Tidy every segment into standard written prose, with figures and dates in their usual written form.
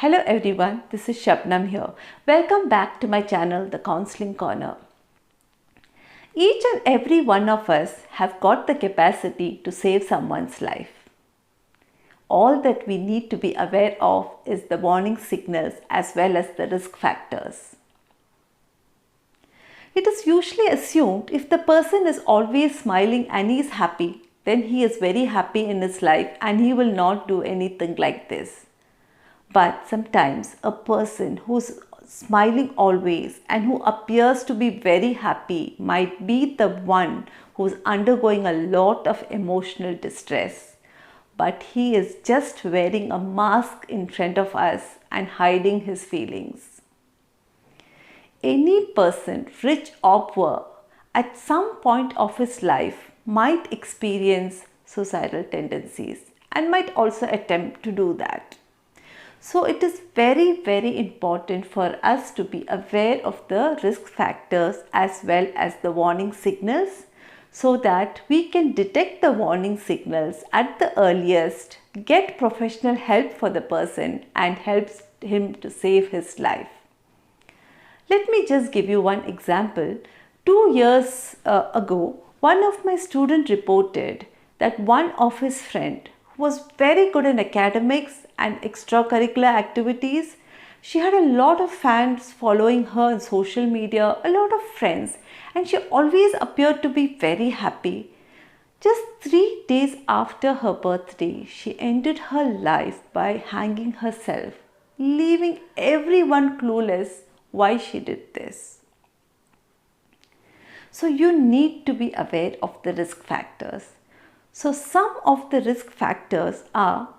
Hello everyone, this is Shabnam here. Welcome back to my channel, The Counseling Corner. Each and every one of us have got the capacity to save someone's life. All that we need to be aware of is the warning signals as well as the risk factors. It is usually assumed if the person is always smiling and he is happy, then he is very happy in his life and he will not do anything like this. But sometimes a person who's smiling always and who appears to be very happy might be the one who's undergoing a lot of emotional distress. But he is just wearing a mask in front of us and hiding his feelings. Any person, rich or poor, at some point of his life might experience suicidal tendencies and might also attempt to do that. So it is very, very important for us to be aware of the risk factors as well as the warning signals so that we can detect the warning signals at the earliest, get professional help for the person and helps him to save his life. Let me just give you one example. 2 years ago, one of my students reported that one of his friend who was very good in academics and extracurricular activities, she had a lot of fans following her on social media, a lot of friends, and she always appeared to be very happy. Just 3 days after her birthday, she ended her life by hanging herself, leaving everyone clueless why she did this. So you need to be aware of the risk factors. So some of the risk factors are,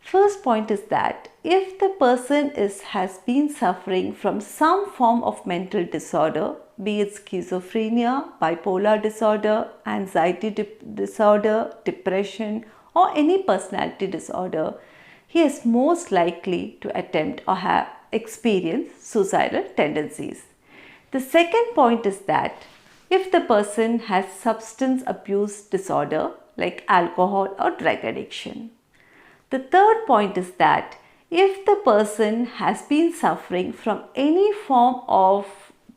first point is that if the person has been suffering from some form of mental disorder, be it schizophrenia, bipolar disorder, anxiety disorder, depression or any personality disorder, he is most likely to attempt or have experienced suicidal tendencies. The second point is that if the person has substance abuse disorder like alcohol or drug addiction. The third point is that if the person has been suffering from any form of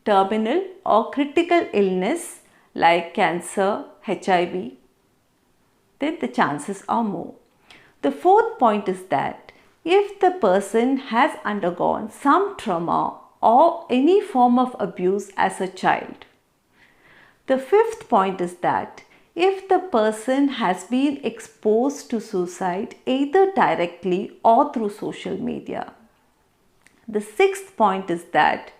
terminal or critical illness like cancer, HIV, then the chances are more. The fourth point is that if the person has undergone some trauma or any form of abuse as a child. The fifth point is that if the person has been exposed to suicide either directly or through social media. The sixth point is that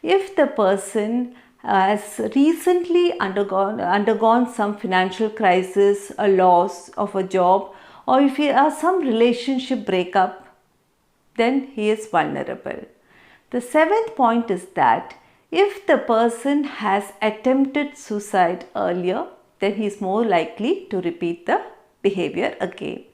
if the person has recently undergone some financial crisis, a loss of a job, or if he has some relationship breakup, then he is vulnerable. The seventh point is that if the person has attempted suicide earlier, then he is more likely to repeat the behavior again.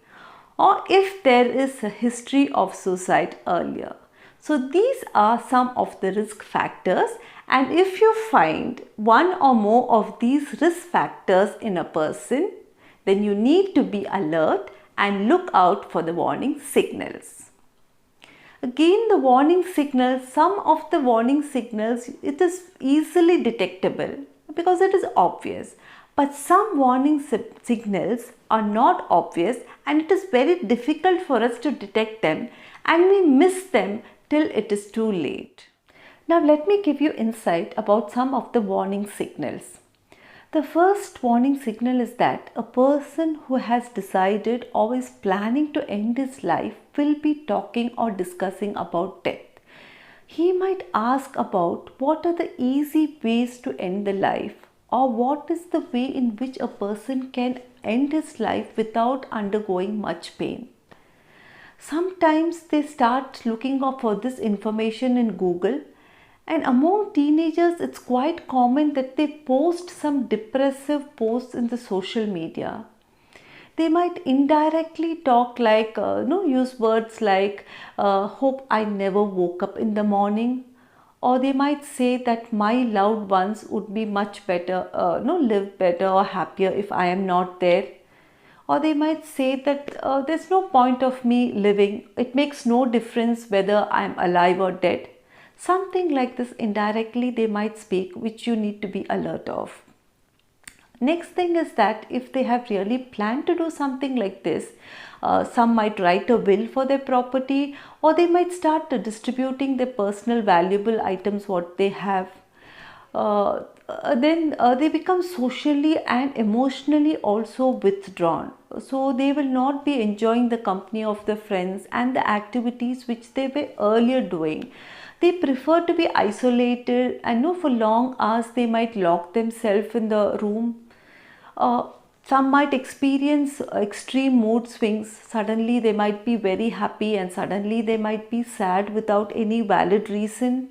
Or if there is a history of suicide earlier. So these are some of the risk factors, and if you find one or more of these risk factors in a person, then you need to be alert and look out for the warning signals. Again, the warning signals, some of the warning signals, it is easily detectable because it is obvious. But some warning signals are not obvious and it is very difficult for us to detect them and we miss them till it is too late. Now let me give you insight about some of the warning signals. The first warning signal is that a person who has decided or is planning to end his life will be talking or discussing about death. He might ask about what are the easy ways to end the life, or what is the way in which a person can end his life without undergoing much pain. Sometimes they start looking up for this information in Google, and among teenagers it's quite common that they post some depressive posts in the social media. They might indirectly talk like, use words like, hope I never woke up in the morning. Or they might say that my loved ones would be much better, live better or happier if I am not there. Or they might say that there's no point of me living, it makes no difference whether I'm alive or dead. Something like this indirectly they might speak, which you need to be alert of. Next thing is that if they have really planned to do something like this, some might write a will for their property, or they might start distributing their personal valuable items what they have. Then they become socially and emotionally also withdrawn. So they will not be enjoying the company of their friends and the activities which they were earlier doing. They prefer to be isolated, and for long hours they might lock themselves in the room. Some might experience extreme mood swings. Suddenly they might be very happy and suddenly they might be sad without any valid reason.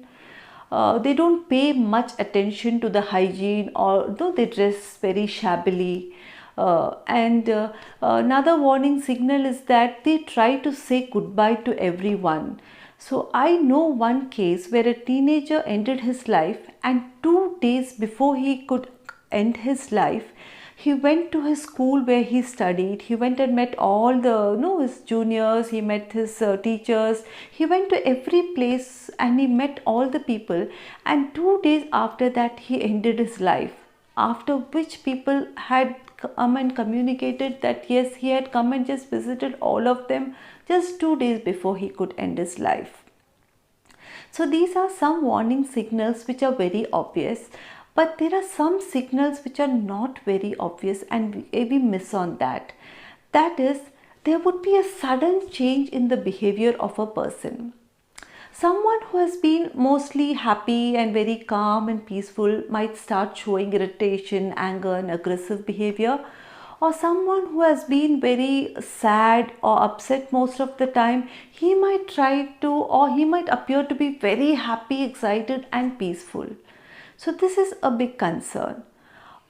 They don't pay much attention to the hygiene, or though they dress very shabbily. And another warning signal is that they try to say goodbye to everyone. So I know one case where a teenager ended his life, and 2 days before he could end his life, he went to his school where he studied. He went and met all the his juniors. He met his teachers. He went to every place and he met all the people. And 2 days after that, he ended his life. After which people had come and communicated that yes, he had come and just visited all of them just 2 days before he could end his life. So these are some warning signals which are very obvious. But there are some signals which are not very obvious and we miss on that. That is, there would be a sudden change in the behavior of a person. Someone who has been mostly happy and very calm and peaceful might start showing irritation, anger and aggressive behavior. Or someone who has been very sad or upset most of the time, he might appear to be very happy, excited and peaceful. So this is a big concern.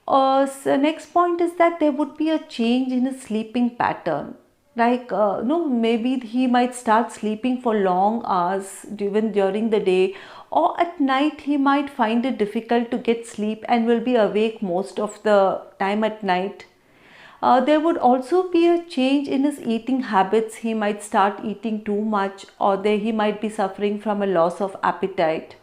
So next point is that there would be a change in his sleeping pattern. Like maybe he might start sleeping for long hours even during the day, or at night he might find it difficult to get sleep and will be awake most of the time at night. There would also be a change in his eating habits. He might start eating too much, or he might be suffering from a loss of appetite.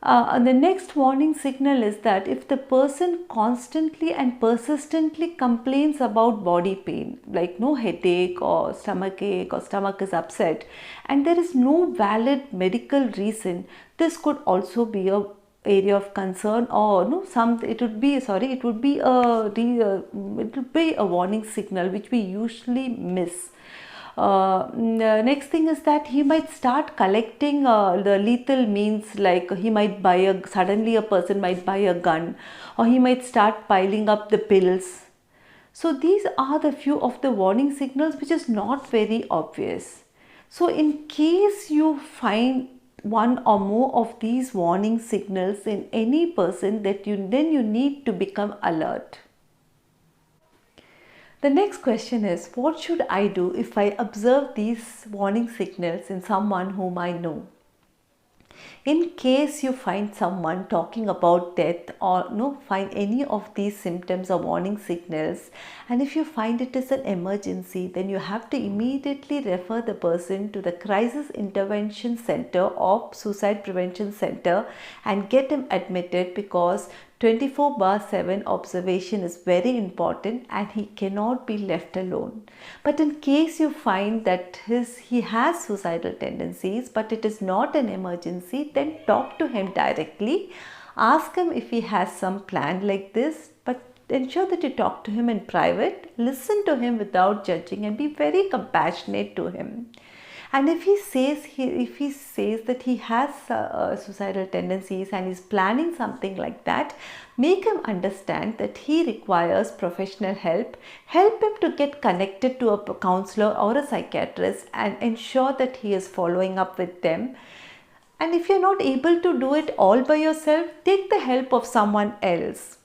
And the next warning signal is that if the person constantly and persistently complains about body pain, like no headache or stomach ache or stomach is upset, and there is no valid medical reason, this could also be a area of concern, or it would be a warning signal which we usually miss. Next thing is that he might start collecting the lethal means, like he might suddenly a person might buy a gun, or he might start piling up the pills. So these are the few of the warning signals which is not very obvious. So in case you find one or more of these warning signals in any person, then you need to become alert. The next question is, what should I do if I observe these warning signals in someone whom I know? In case you find someone talking about death, or find any of these symptoms or warning signals, and if you find it is an emergency, then you have to immediately refer the person to the Crisis Intervention Center or Suicide Prevention Center and get him admitted, because 24/7 observation is very important and he cannot be left alone. But in case you find that he has suicidal tendencies but it is not an emergency, then talk to him directly. Ask him if he has some plan like this, but ensure that you talk to him in private. Listen to him without judging and be very compassionate to him. And if he says that he has suicidal tendencies and is planning something like that, make him understand that he requires professional help. Help him to get connected to a counselor or a psychiatrist and ensure that he is following up with them. And if you're not able to do it all by yourself, take the help of someone else.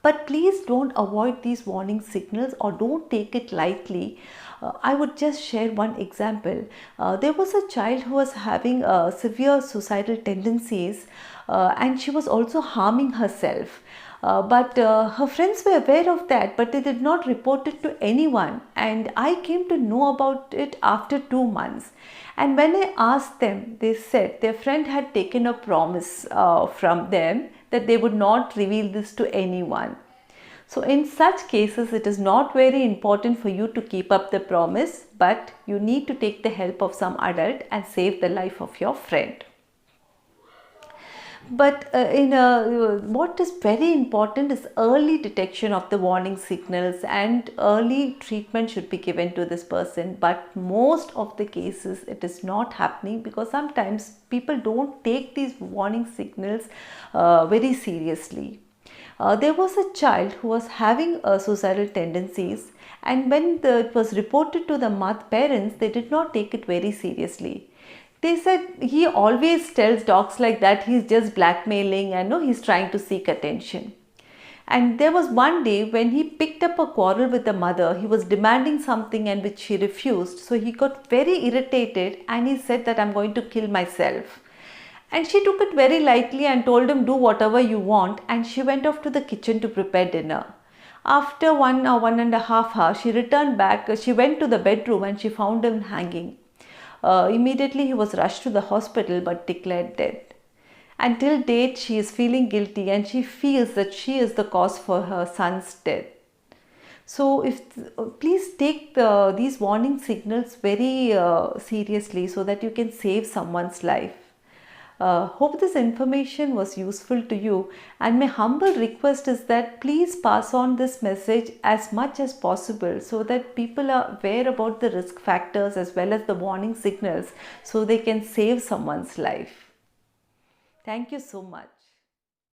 But please don't avoid these warning signals or don't take it lightly. I would just share one example. There was a child who was having severe suicidal tendencies. and she was also harming herself. But her friends were aware of that, but they did not report it to anyone. And I came to know about it after 2 months. And when I asked them, they said their friend had taken a promise from them that they would not reveal this to anyone. So in such cases, it is not very important for you to keep up the promise, but you need to take the help of some adult and save the life of your friend. But what is very important is early detection of the warning signals, and early treatment should be given to this person. But most of the cases it is not happening because sometimes people don't take these warning signals very seriously. There was a child who was having suicidal tendencies, and when it was reported to the parents, they did not take it very seriously. They said he always tells talks like that, he's just blackmailing and no, he's trying to seek attention. And there was one day when he picked up a quarrel with the mother. He was demanding something and which she refused. So he got very irritated and he said that I'm going to kill myself. And she took it very lightly and told him, do whatever you want. And she went off to the kitchen to prepare dinner. After 1.5 hours, she returned back. She went to the bedroom and she found him hanging. Immediately he was rushed to the hospital but declared dead. Until date, she is feeling guilty and she feels that she is the cause for her son's death. So please take these warning signals very seriously so that you can save someone's life. Hope this information was useful to you, and my humble request is that please pass on this message as much as possible so that people are aware about the risk factors as well as the warning signals so they can save someone's life. Thank you so much.